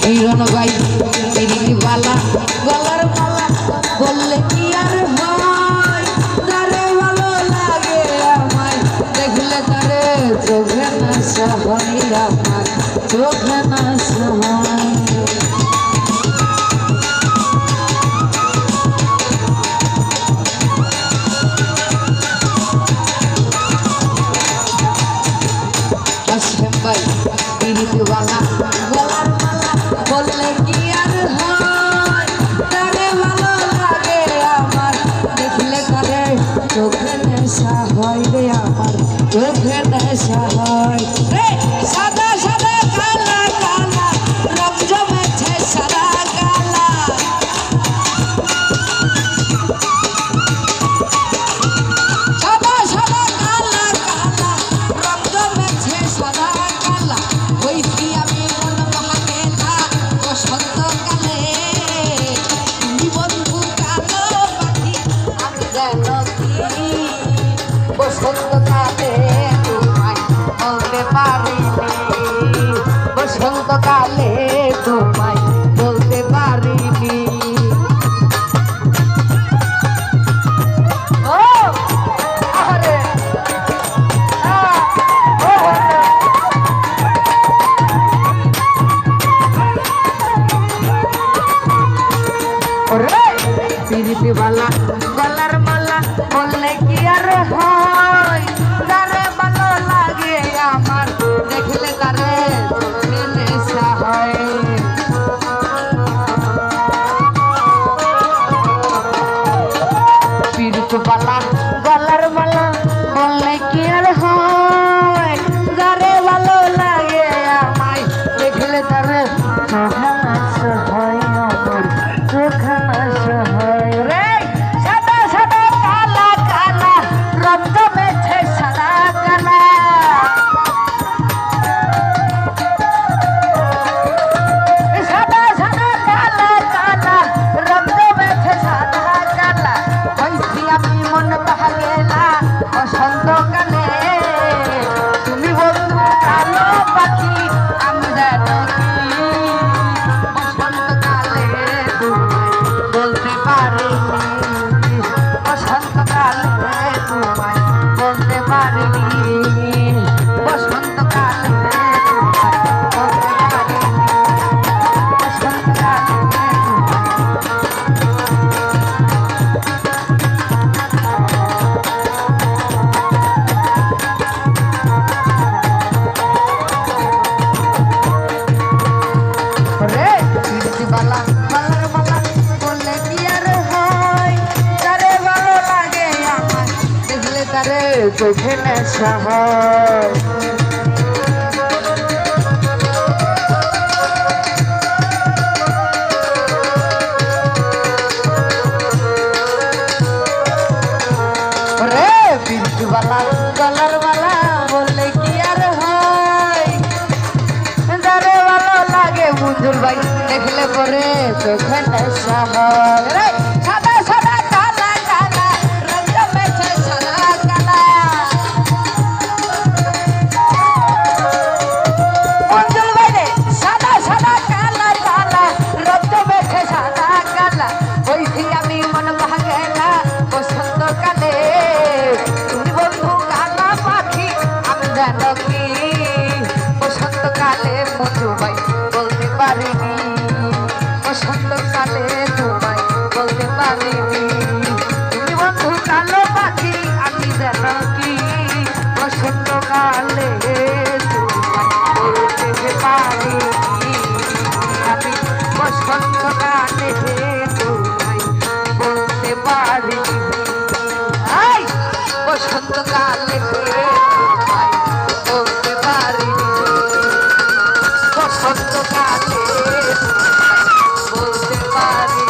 হিরণ ভাই বালা গলার মালা বললে কি আর হয়, তারে ভালো লাগে আমায় দেখলে তারে চোখে নাশা হয়, আমার চোখে নাশা হয়। ভাই বালা গলার মালা বললে কি আর হয়, তারে ভালো লাগে আমার দেখলে তারে চোখে নেশা হয় রে, আমার চোখে নেশা হয় রে। সাদা সাদা কালা কালা রং জমেছে সাদা কালা, সাদা সাদা কালা কালা রং জমেছে সাদা কালা। হইছি আমি মন ভাঙে না বসন্তকালে, তুমি বন্ধু কালো পাখি আমি যেন কি বসন্তকালে তোমায় বলতে পারিনি, বসন্তকালে তোমায় বলতে পারিনি। ও আরে পিরিতি বালা গলার মালা বললে কি আর হয়, তারে ভালো লাগে আমার দেখলে তারে চোখে নেশা হয়। পিরিতি বালা গলার মালা বললে কি আর হয়, তারে ভালো লাগে আমায় দেখলে তারে চোখে নেশা হয়, আমার চোখে নেশা হয় রে। সাদা সাদা কালা কালা রং জমেছে সাদা কালা, সাদা সাদা কালা কালা রং জমেছে সাদা কালা। হইছি আমি মন ভাঙে না বসন্তকালে, তুমি বন্ধু কালো পাখি আমি যেন কি বসন্তকালে তোমায় বলতে পারিনি, বসন্তকালে তোমায় বলতে পারিনি, বসন্তকালে তোমায় বলতে পারিনি, বসন্তকালে রে। পিরিতি বালা গলার মালা বললে কি আর হয়, তারে ভালো লাগে আমার দেখলে তারে চোখে নেশা হয়। রে পিরিতি বালা গলার মালা বললে কি আর হয়, তারে ভালো লাগে মঞ্জুর ভাই দেখলে পরে চোখে নেশা হয় রে। সাদা সাদা কালা কালা রং জমেছে সাদা কালা, মঞ্জুর ভাই রে সাদা সাদা কালা কালা রং জমেছে সাদা কালা। হইছি আমি মন ভাঙে না বসন্তকালে, তুমি বন্ধু কালা পাখি আমি যেন কি বসন্তকালে মঞ্জু ভাই বলতে পারিনি, বসন্তকালে তোমায় বলতে গতকালে বলতে পারি।